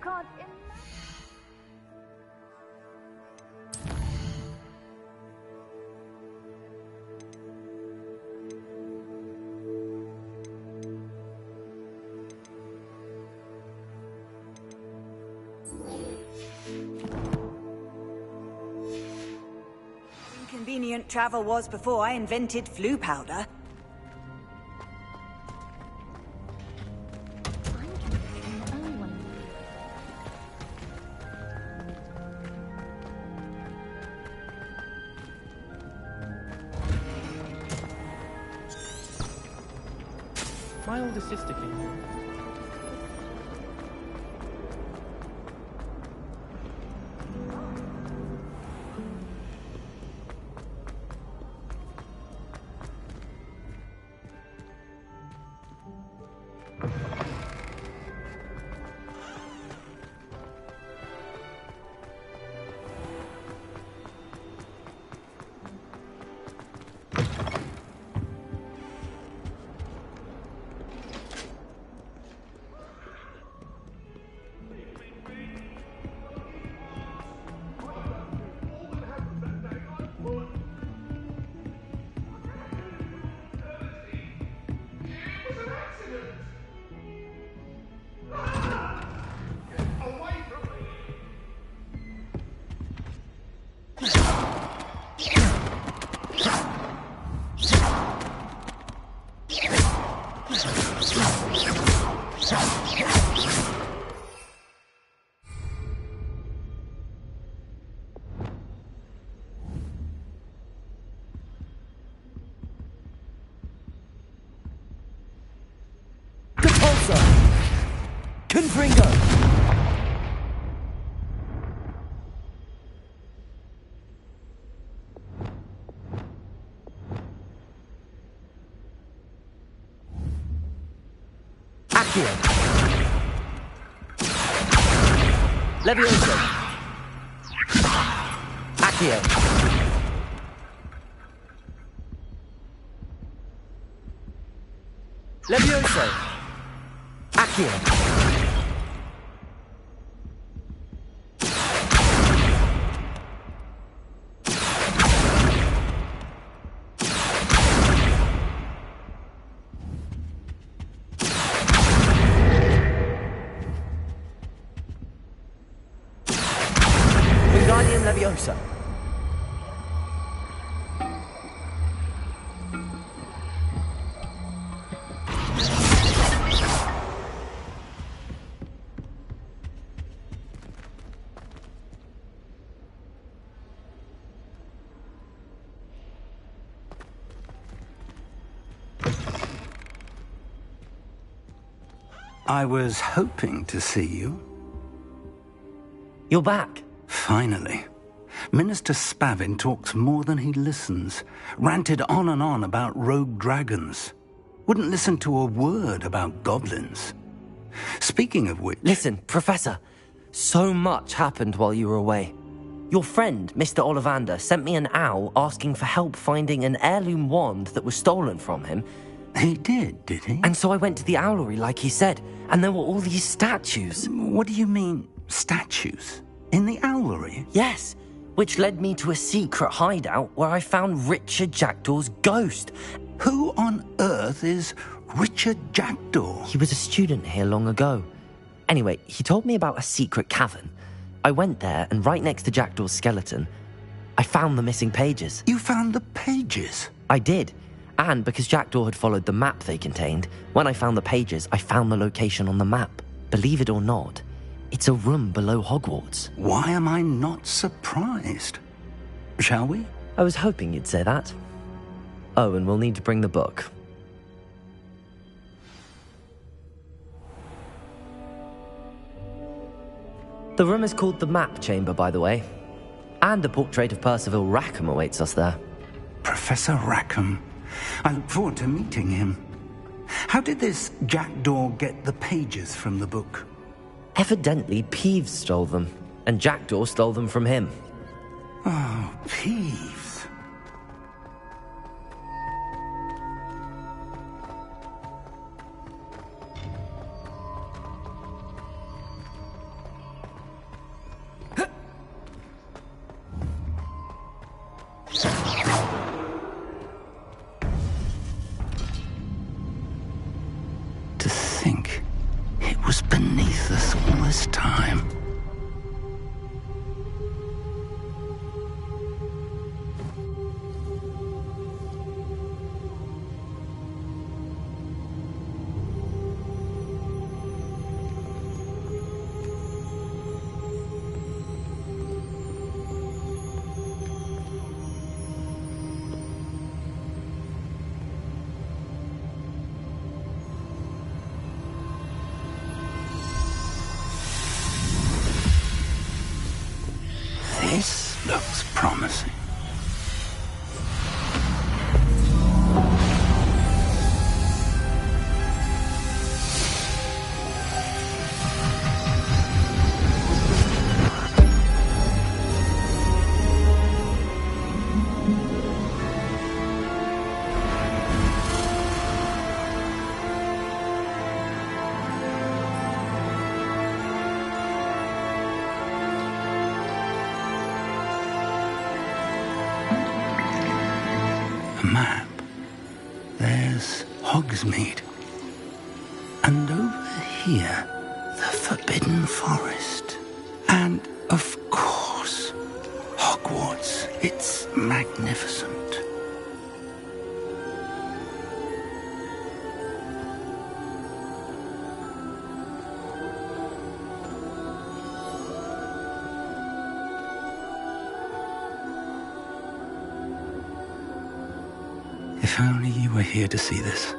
can't Inconvenient travel was before I invented flu powder. My older sister came here. Confringo! Accio! Levioso! Accio! Levioso! Accio! Leviosa. I was hoping to see you. You're back. Finally. Minister Spavin talks more than he listens. Ranted on and on about rogue dragons. Wouldn't listen to a word about goblins. Speaking of which... Listen, Professor. So much happened while you were away. Your friend, Mr. Ollivander, sent me an owl asking for help finding an heirloom wand that was stolen from him. He did he? And so I went to the owlery like he said, and there were all these statues. What do you mean, statues? In the owlery? Yes, which led me to a secret hideout where I found Richard Jackdaw's ghost. Who on earth is Richard Jackdaw? He was a student here long ago. Anyway, he told me about a secret cavern. I went there, and right next to Jackdaw's skeleton, I found the missing pages. You found the pages? I did. And because Jackdaw had followed the map they contained, when I found the pages, I found the location on the map. Believe it or not, it's a room below Hogwarts. Why am I not surprised? Shall we? I was hoping you'd say that. Oh, and we'll need to bring the book. The room is called the Map Chamber, by the way. And a portrait of Percival Rackham awaits us there. Professor Rackham. I look forward to meeting him. How did this Jackdaw get the pages from the book? Evidently, Peeves stole them, and Jackdaw stole them from him. Oh, Peeves. underneath us all this time. This looks promising. A map. There's Hogsmeade. And over here, the Forbidden Forest. And, of course, Hogwarts. It's magnificent. If only you were here to see this.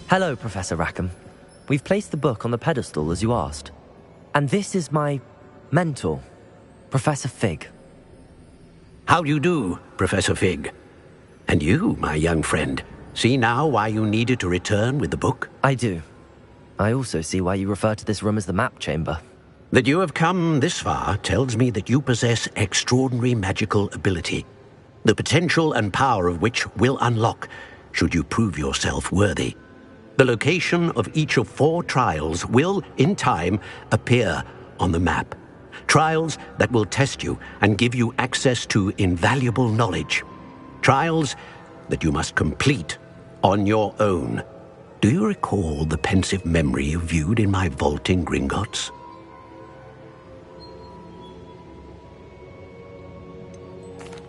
Hello, Professor Rackham. We've placed the book on the pedestal as you asked. And this is my mentor, Professor Fig. How do you do, Professor Fig? And you, my young friend, see now why you needed to return with the book? I do. I also see why you refer to this room as the map chamber. That you have come this far tells me that you possess extraordinary magical ability, the potential and power of which will unlock should you prove yourself worthy. The location of each of 4 trials will, in time, appear on the map. Trials that will test you and give you access to invaluable knowledge. Trials that you must complete on your own. Do you recall the pensive memory you viewed in my vault in Gringotts?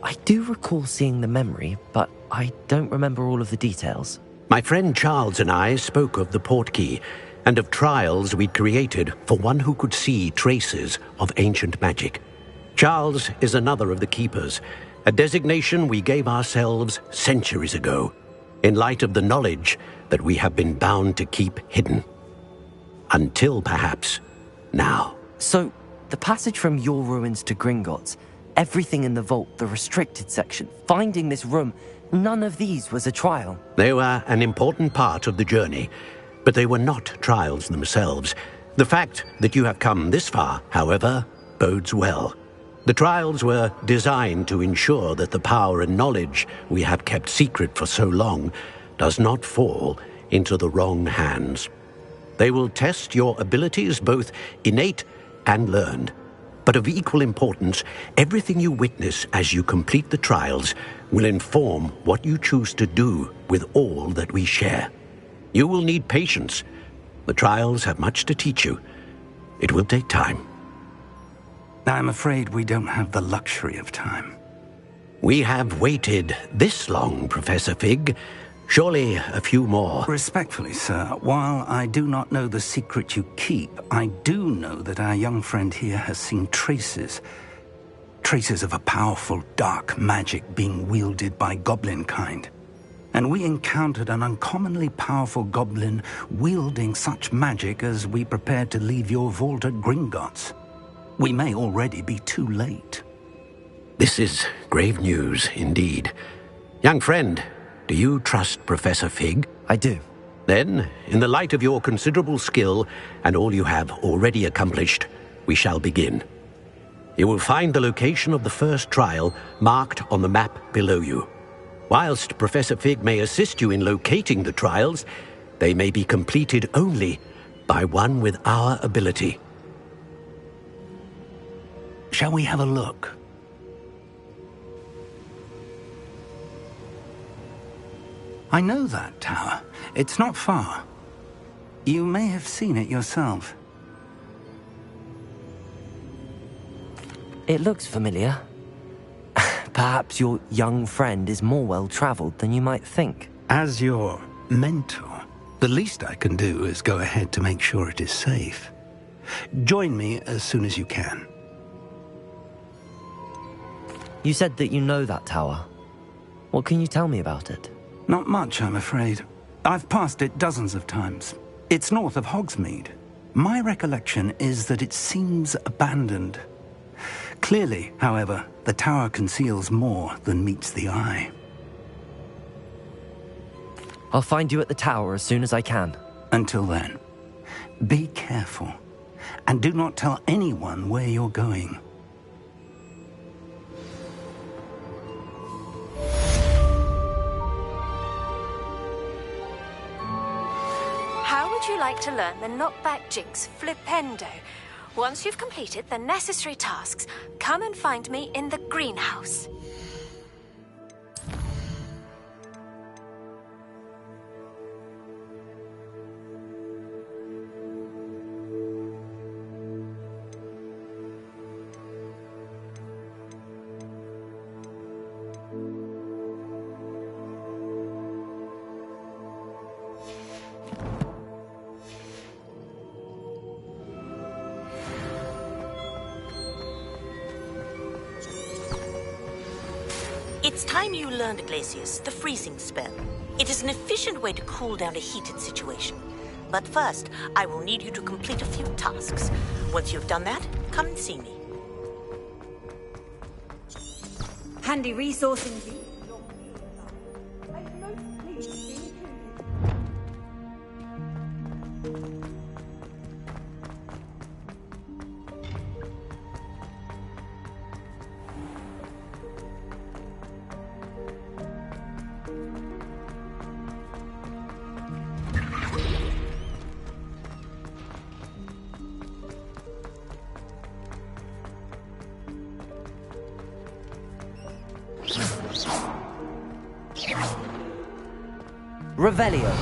I do recall seeing the memory, but I don't remember all of the details. My friend Charles and I spoke of the portkey and of trials we'd created for one who could see traces of ancient magic. Charles is another of the keepers, a designation we gave ourselves centuries ago, in light of the knowledge that we have been bound to keep hidden. Until, perhaps, now. So, the passage from your ruins to Gringotts, everything in the vault, the restricted section, finding this room, none of these was a trial. They were an important part of the journey, but they were not trials themselves. The fact that you have come this far, however, bodes well. The trials were designed to ensure that the power and knowledge we have kept secret for so long does not fall into the wrong hands. They will test your abilities, both innate and learned. But of equal importance, everything you witness as you complete the trials will inform what you choose to do with all that we share. You will need patience. The trials have much to teach you. It will take time. I'm afraid we don't have the luxury of time. We have waited this long, Professor Fig. Surely a few more. Respectfully, sir, while I do not know the secret you keep, I do know that our young friend here has seen traces of a powerful dark magic being wielded by goblin kind. And we encountered an uncommonly powerful goblin wielding such magic as we prepared to leave your vault at Gringotts. We may already be too late. This is grave news indeed. Young friend, do you trust Professor Fig? I do. Then, in the light of your considerable skill and all you have already accomplished, we shall begin. You will find the location of the first trial marked on the map below you. Whilst Professor Fig may assist you in locating the trials, they may be completed only by one with our ability. Shall we have a look? I know that tower. It's not far. You may have seen it yourself. It looks familiar. Perhaps your young friend is more well-traveled than you might think. As your mentor, the least I can do is go ahead to make sure it is safe. Join me as soon as you can. You said that you know that tower. What can you tell me about it? Not much, I'm afraid. I've passed it dozens of times. It's north of Hogsmeade. My recollection is that it seems abandoned. Clearly, however, the tower conceals more than meets the eye. I'll find you at the tower as soon as I can. Until then, be careful, and do not tell anyone where you're going. How would you like to learn the knockback jinx flipendo? Once you've completed the necessary tasks, come and find me in the greenhouse. It's time you learned, Glacius, the freezing spell. It is an efficient way to cool down a heated situation. But first, I will need you to complete a few tasks. Once you've done that, come and see me. Handy resource indeed. Revelio.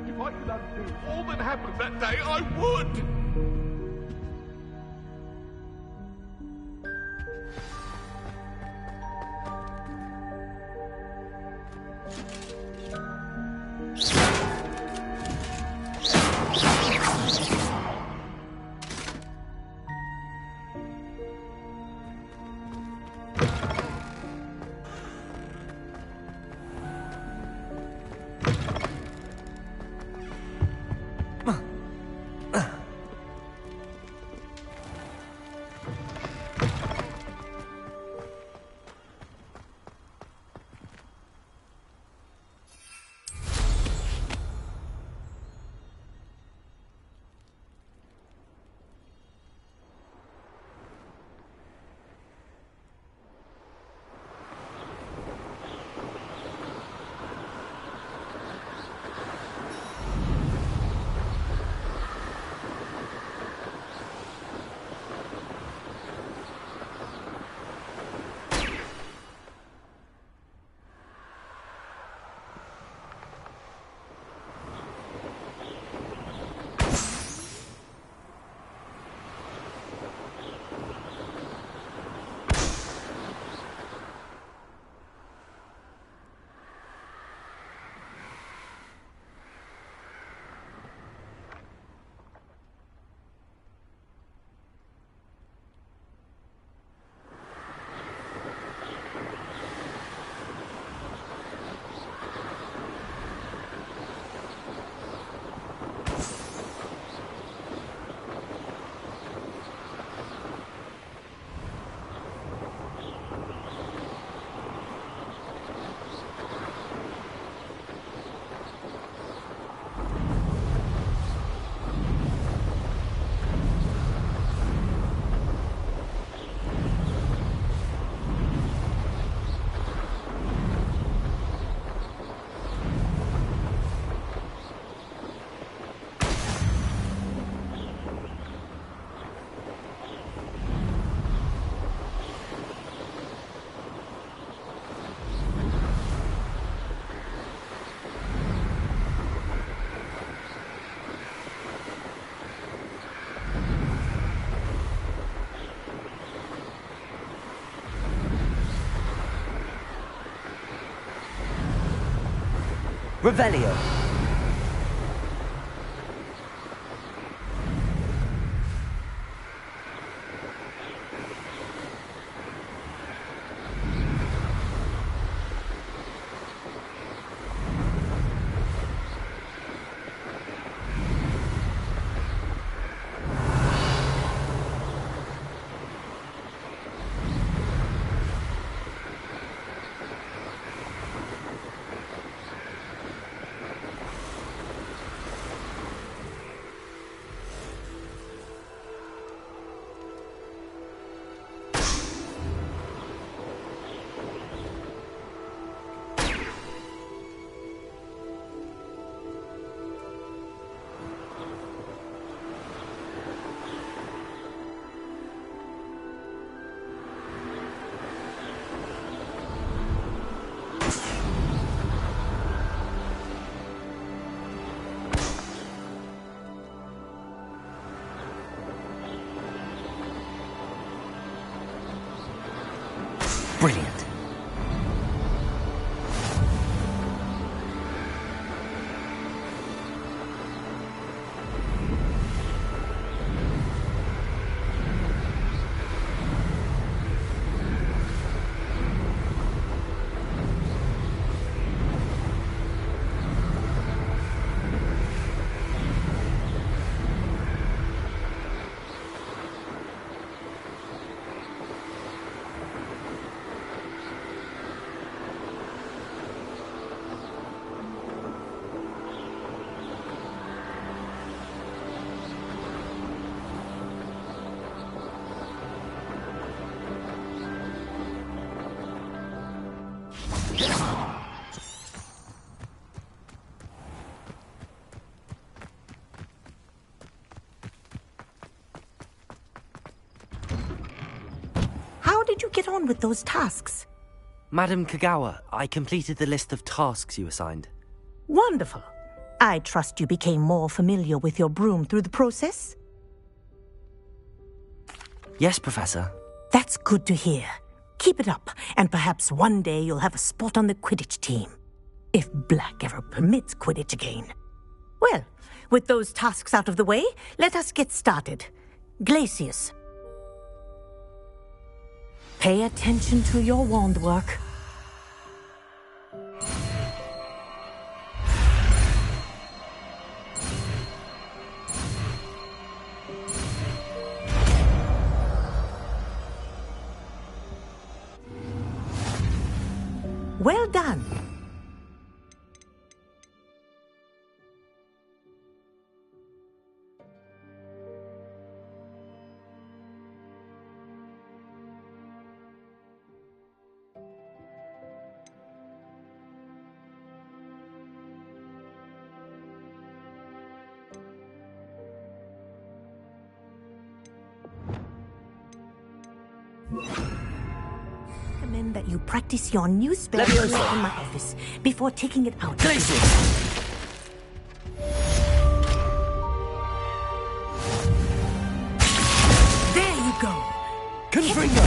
If I could undo all that happened that day, I would! Revelio. Brilliant. How did you get on with those tasks? Madam Kagawa, I completed the list of tasks you assigned. Wonderful. I trust you became more familiar with your broom through the process? Yes, Professor. That's good to hear. Keep it up, and perhaps one day you'll have a spot on the Quidditch team. If Black ever permits Quidditch again. Well, with those tasks out of the way, let us get started. Glacius. Pay attention to your wand work. Well done. Recommend that you practice your new spell here in my office before taking it out. Glacius! There you go. Confringo!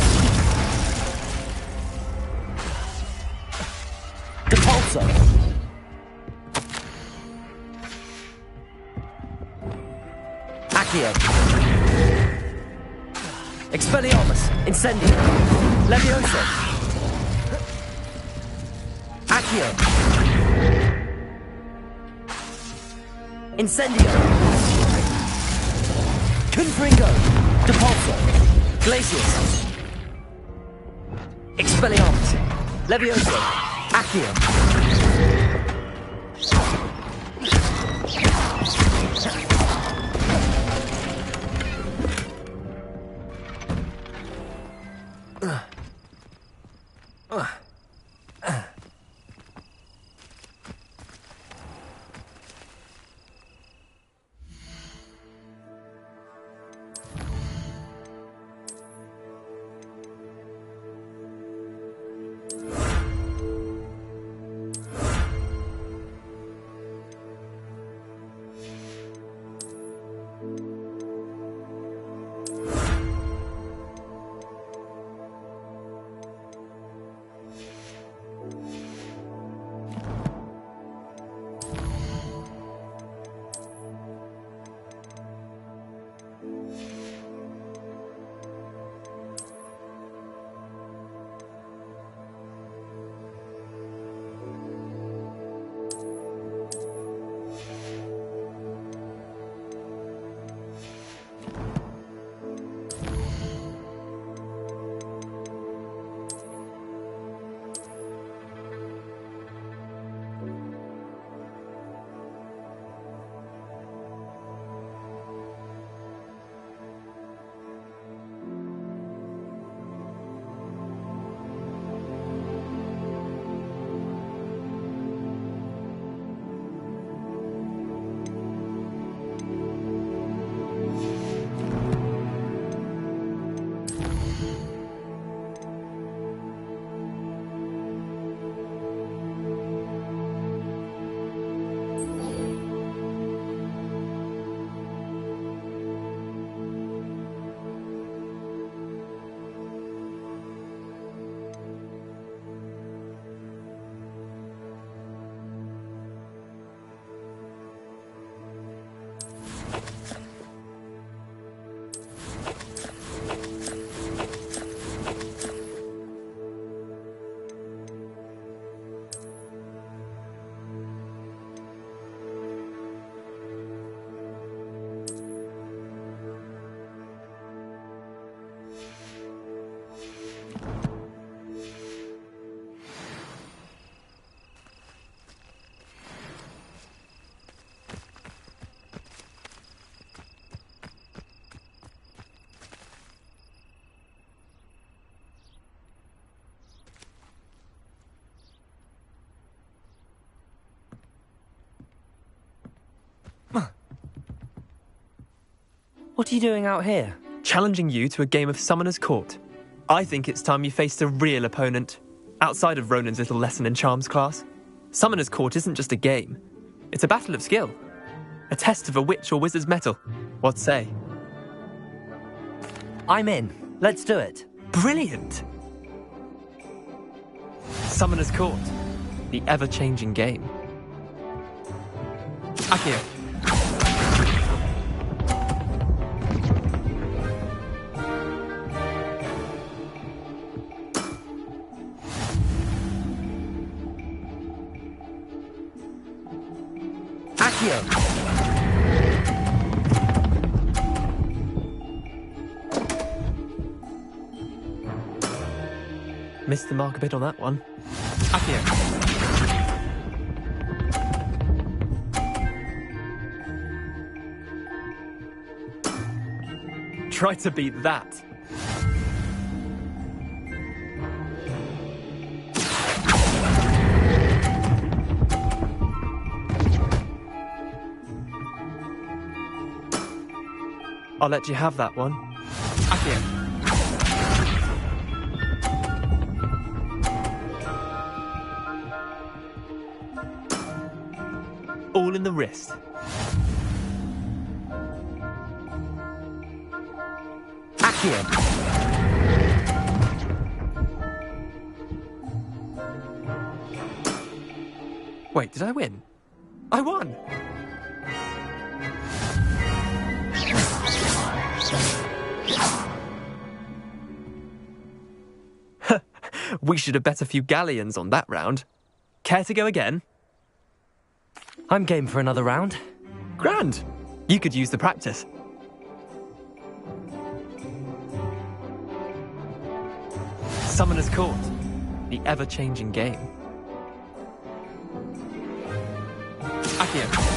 Depulso! Accio! Expelliarmus! Incendio! Levioso! Accio! Incendio! Confringo! Depulso! Glacius! Expelliarmus! Levioso! Accio! What are you doing out here? Challenging you to a game of Summoner's Court. I think it's time you faced a real opponent, outside of Ronan's little lesson in charms class. Summoner's Court isn't just a game. It's a battle of skill. A test of a witch or wizard's mettle. What say? I'm in. Let's do it. Brilliant! Summoner's Court. The ever-changing game. Akio. Akio. Missed the mark a bit on that one. Akio. Try to beat that. I'll let you have that one. Akio. All in the wrist. Akio. Wait, did I win? I won! We should have bet a few galleons on that round. Care to go again? I'm game for another round. Grand! You could use the practice. Summoner's Court. The ever-changing game. Akio.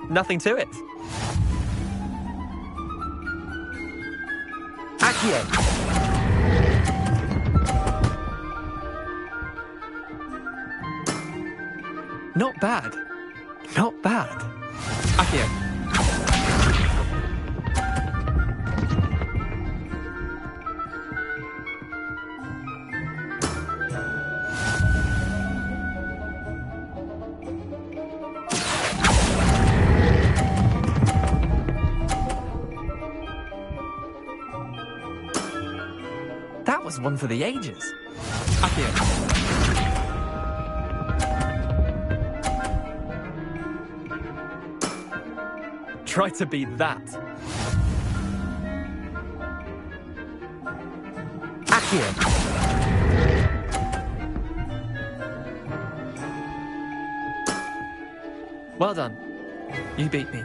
Nothing to it. Akio. Not bad. Not bad. Akio. That was one for the ages. Akio. Try to beat that. Akio. Well done. You beat me.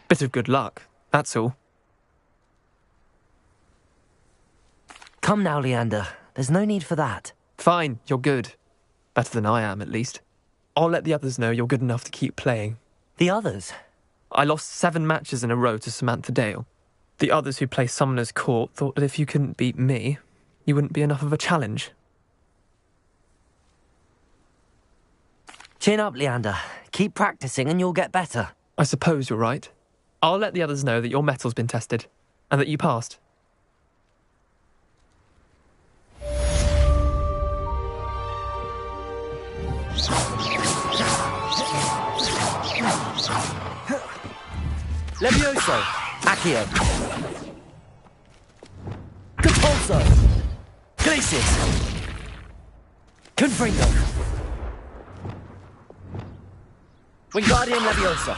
Bit of good luck, that's all. Come now, Leander. There's no need for that. Fine, you're good. Better than I am, at least. I'll let the others know you're good enough to keep playing. The others? I lost 7 matches in a row to Samantha Dale. The others who play Summoner's Court thought that if you couldn't beat me, you wouldn't be enough of a challenge. Chin up, Leander. Keep practicing and you'll get better. I suppose you're right. I'll let the others know that your metal's been tested, and that you passed. Levioso. Accio. Compulso. Glacius. Confringo. Wingardium Leviosa.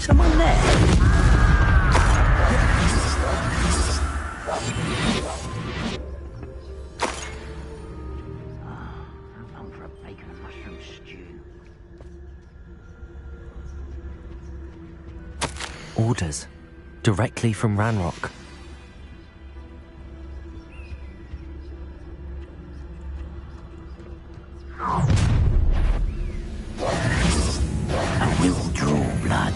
Someone there? I'm for a bacon and mushroom stew. Orders. Directly from Ranrock. I will draw blood.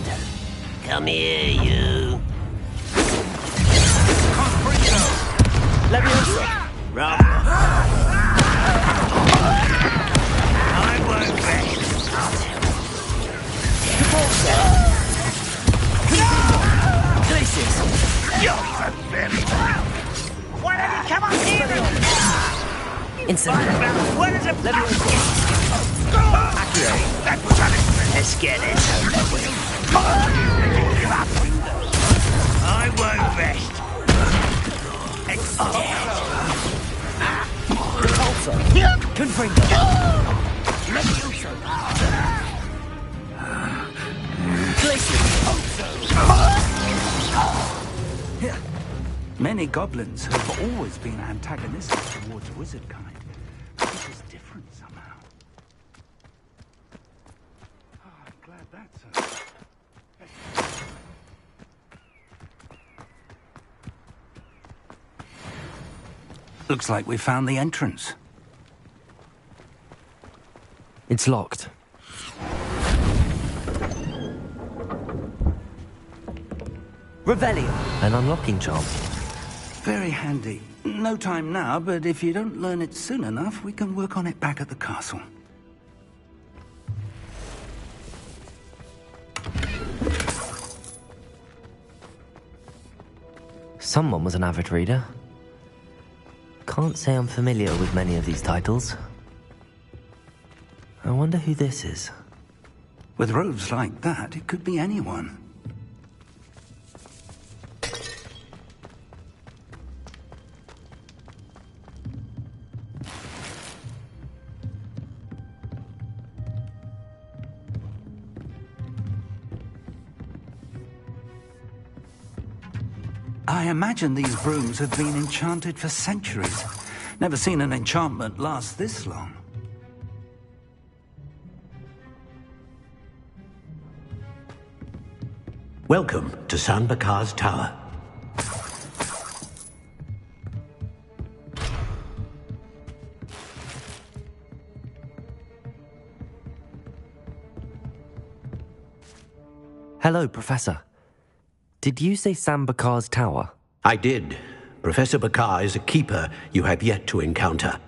Come here, you. Leviosa! Rob. I won't rest. Glacius! You're even very well. Why don't you come up here and... Incendiary! Where does it... Let's get it. Give up. I won't rest. Confringo! Many goblins have always been antagonistic towards wizard kind. But this is different somehow. Oh, I'm glad that's over. Looks like we found the entrance. It's locked. Revelio! An unlocking charm. Very handy. No time now, but if you don't learn it soon enough, we can work on it back at the castle. Someone was an avid reader. Can't say I'm familiar with many of these titles. I wonder who this is. With robes like that, it could be anyone. I imagine these brooms have been enchanted for centuries. Never seen an enchantment last this long. Welcome to San Bakar's Tower. Hello, Professor. Did you say San Bakar's Tower? I did. Professor Bakar is a keeper you have yet to encounter.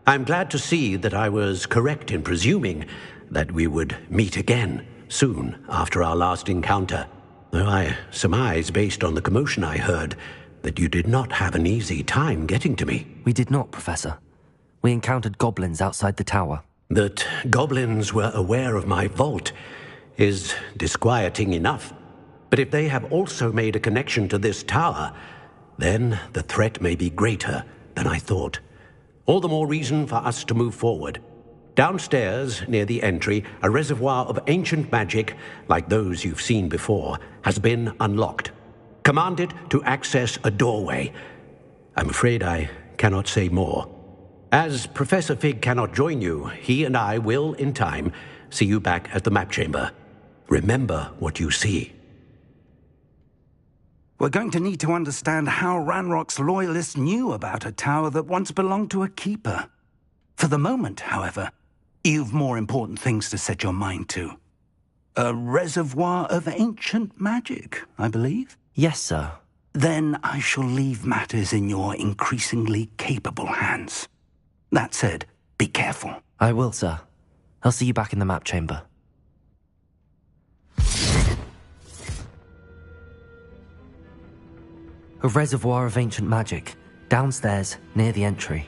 I'm glad to see that I was correct in presuming that we would meet again soon after our last encounter. Though I surmise, based on the commotion I heard, that you did not have an easy time getting to me. We did not, Professor. We encountered goblins outside the tower. That goblins were aware of my vault is disquieting enough. But if they have also made a connection to this tower, then the threat may be greater than I thought. All the more reason for us to move forward. Downstairs, near the entry, a reservoir of ancient magic, like those you've seen before, has been unlocked. Command it to access a doorway. I'm afraid I cannot say more. As Professor Fig cannot join you, he and I will, in time, see you back at the map chamber. Remember what you see. We're going to need to understand how Ranrock's loyalists knew about a tower that once belonged to a keeper. For the moment, however, you've more important things to set your mind to. A reservoir of ancient magic, I believe? Yes, sir. Then I shall leave matters in your increasingly capable hands. That said, be careful. I will, sir. I'll see you back in the map chamber. A reservoir of ancient magic, downstairs, near the entry.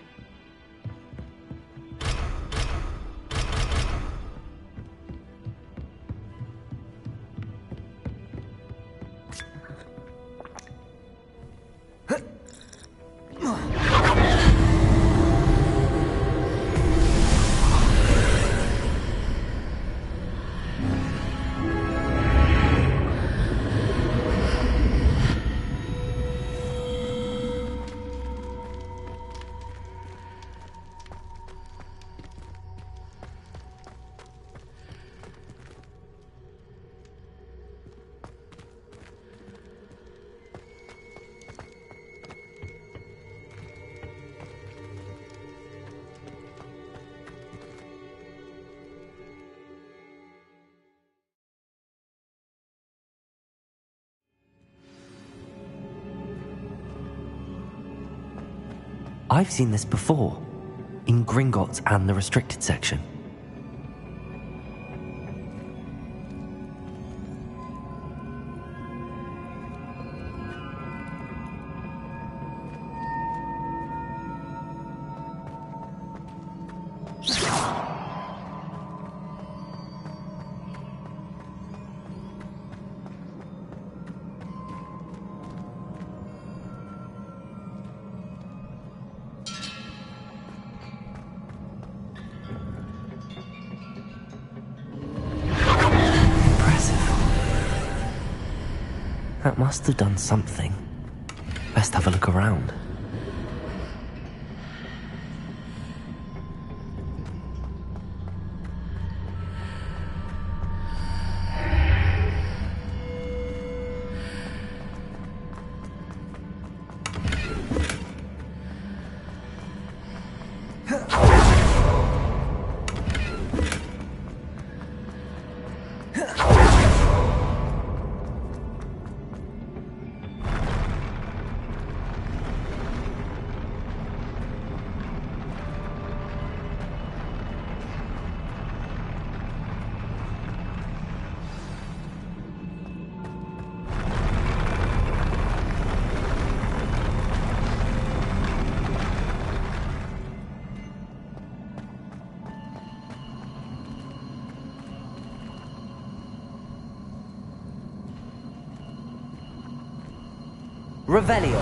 I've seen this before, in Gringotts and the restricted section. That must have done something. Best have a look around. Revelio.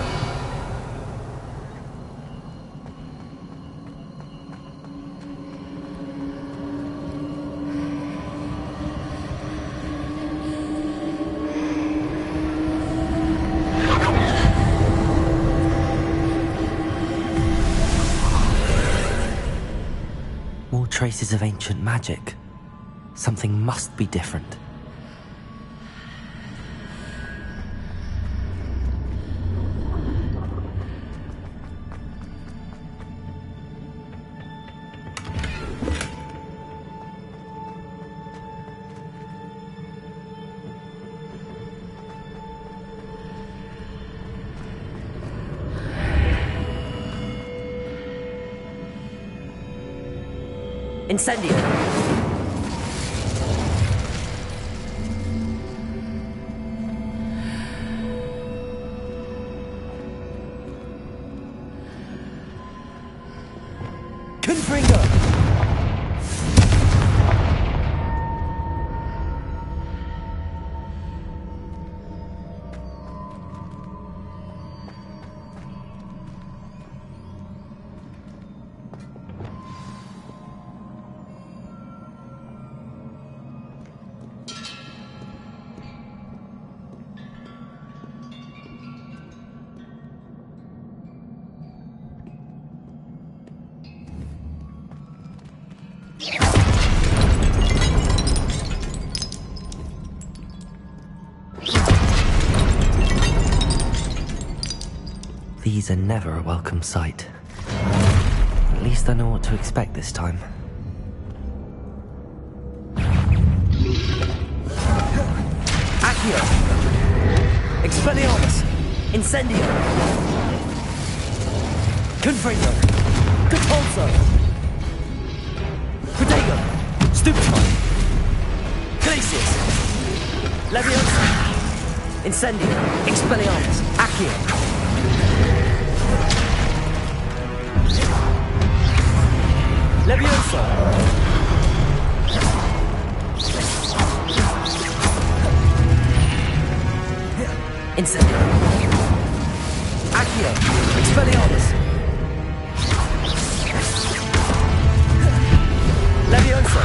More traces of ancient magic. Something must be different. Incendio. Confringo. These are never a welcome sight. At least I know what to expect this time. Accio! Expelliarmus! Incendio! Confringo! Capulso! Protego! Stupefy! Glacius! Leviosa! Incendio! Expelliarmus! Accio! Leviosa! Incendio! Accio! Expelliarmus! Leviosa!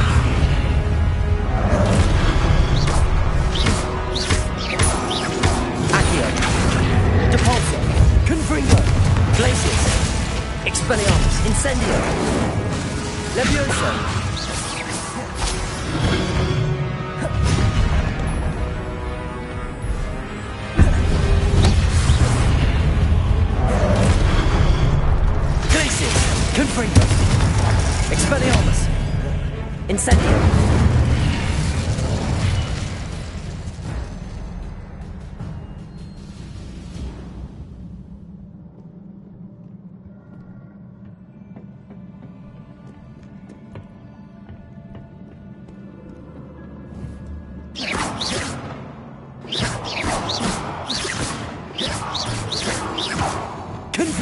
Accio! Depulso! Confringo! Glacius! Expelliarmus! Incendio! Leviosa! Glacius! Confringo! Expelliarmus! Incendio!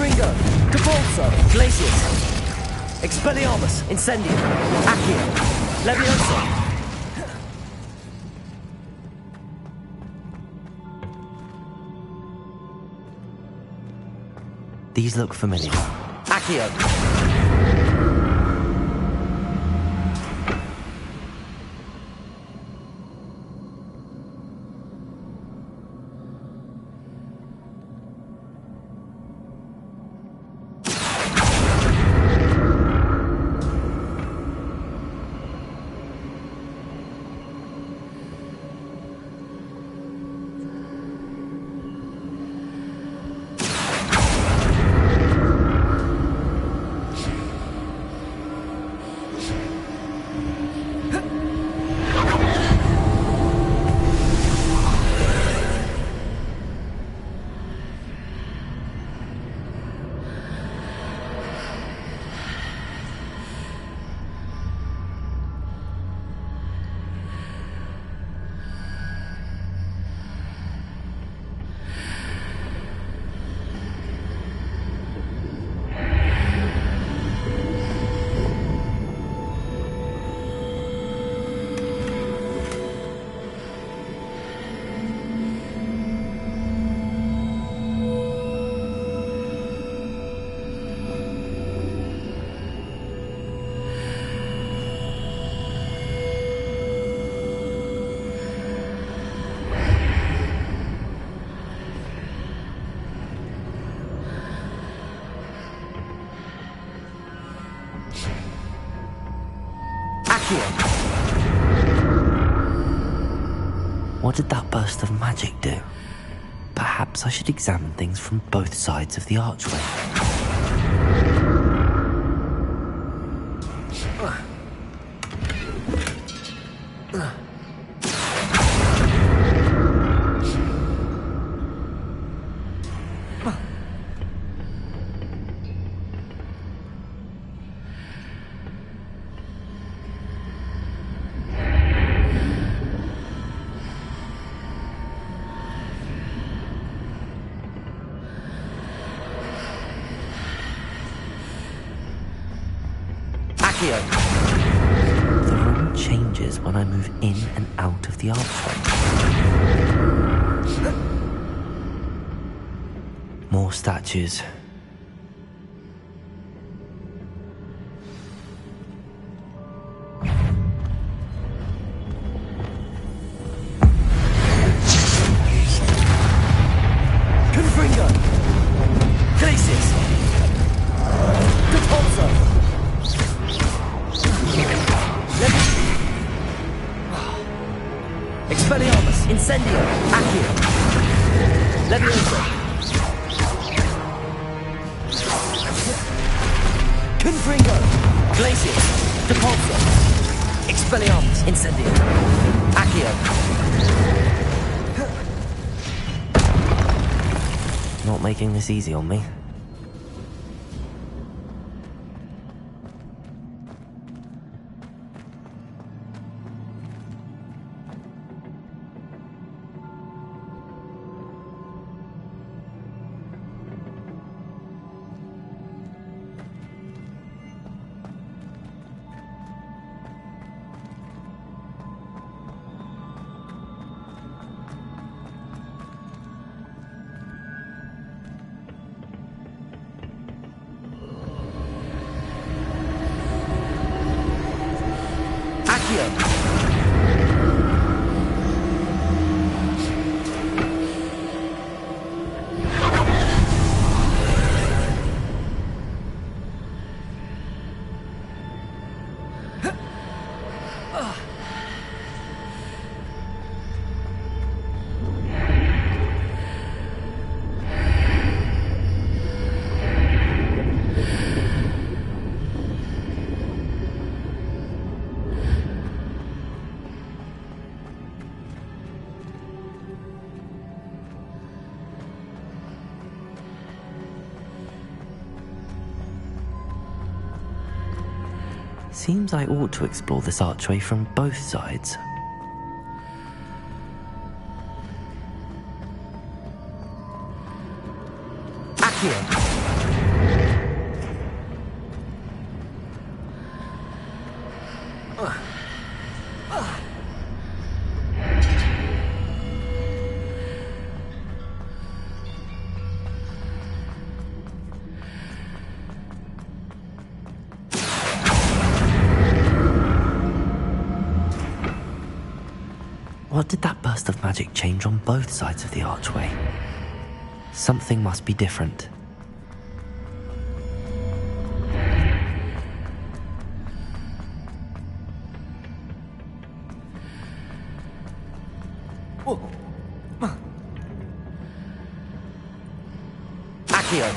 Confringo! Capulso! Glacius! Expelliarmus! Incendium! Accio! Levioso! These look familiar. Accio! What did that burst of magic do? Perhaps I should examine things from both sides of the archway. The room changes when I move in and out of the archway. More statues. Confringo! Glacius! Capulso! Expelliarmus! Incendio! Accio! Levioso! Confringo! Glacius! Capulso! Expelliarmus! Incendio! Accio! Not making this easy on me. Seems I ought to explore this archway from both sides. Accio! What did that burst of magic change on both sides of the archway? Something must be different. Accio!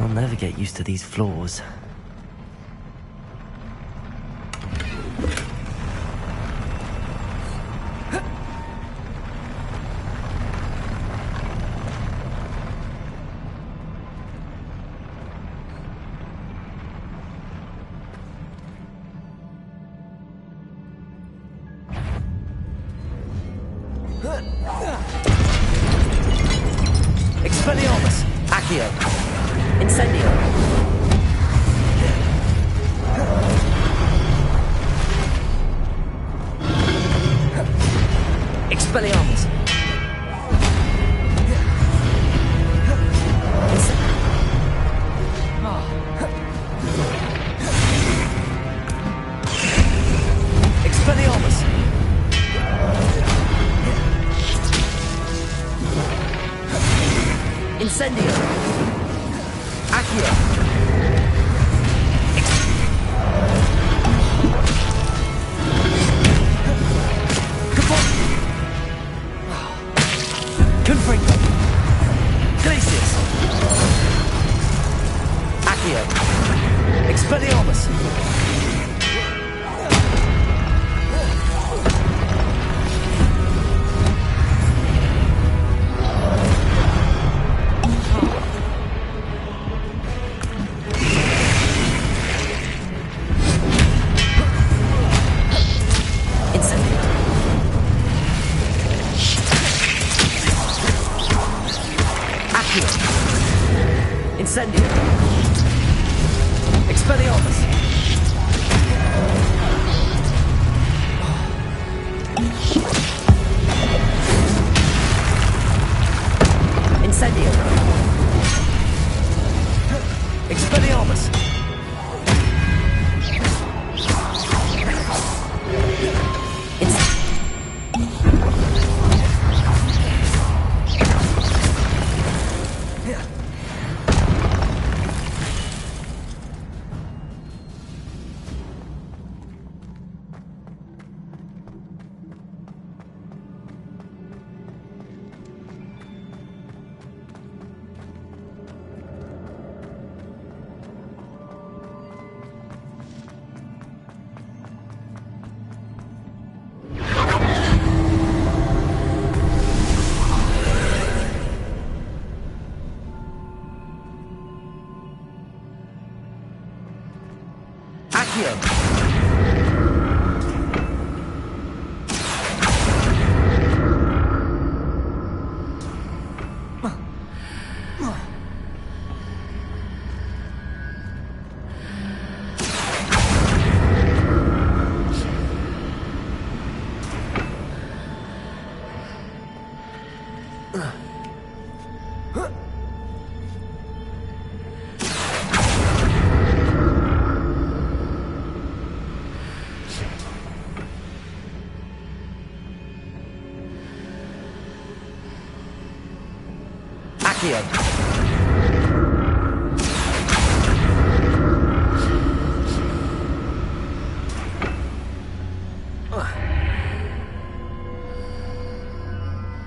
I'll never get used to these floors. Expelliarmus! Accio! Incendio! Expelliarmus! Expelliarmus! Incendio! Accio! Confringo! Glacius! Accio! Expelliarmus! Incendio! Expelliarmus! Incendio! Expelliarmus!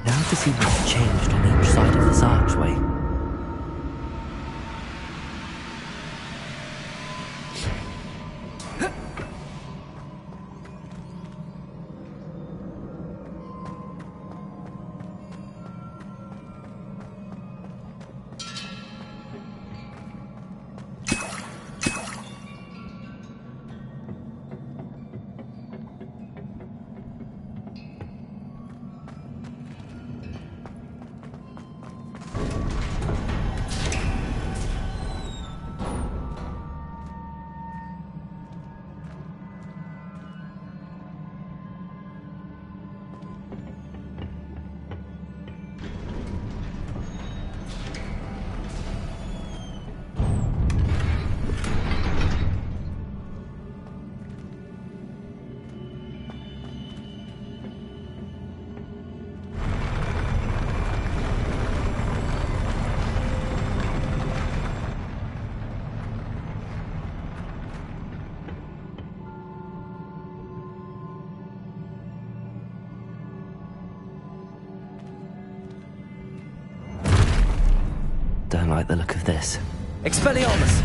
Now to see what's changed on each side of this archway. Don't like the look of this. Expelliarmus!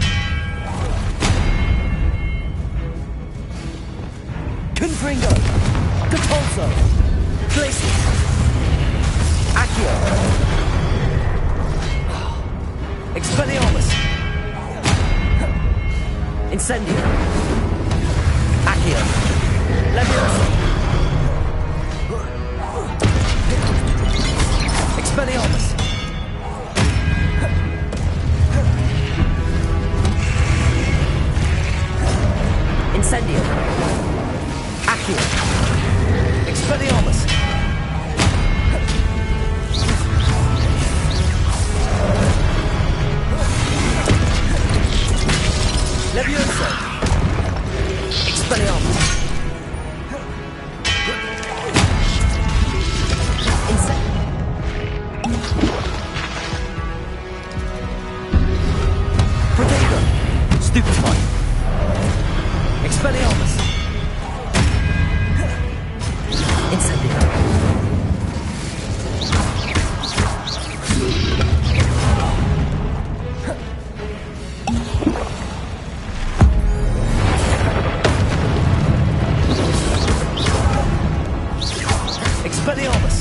Confringo! Depulso! Glacius! Accio! Expelliarmus! Incendio! Accio! Leviosa! Expelliarmus! Incendio! Accio! Expelliarmus! Leviosa! Expelliarmus! Protego! Stupefy! Expelliarmus! Incendio! Expelliarmus!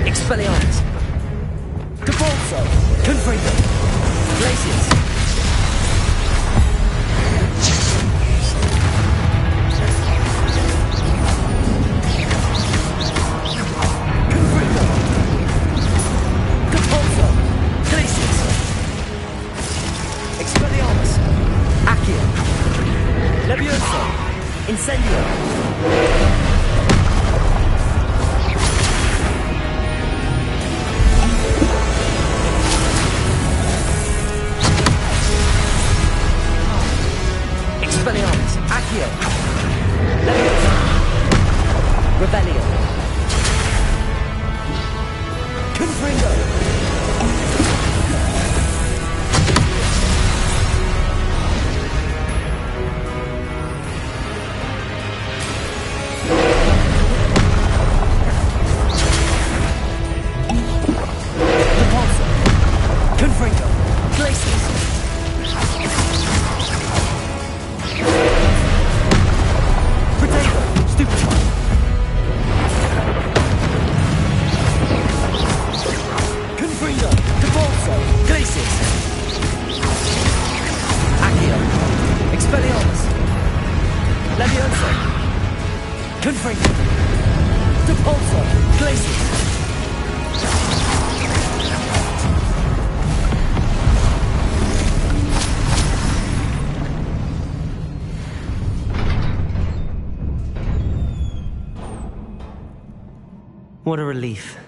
Expelliarmus! Depulso! Confringo! Glacius! Confringo! Depulso! What a relief.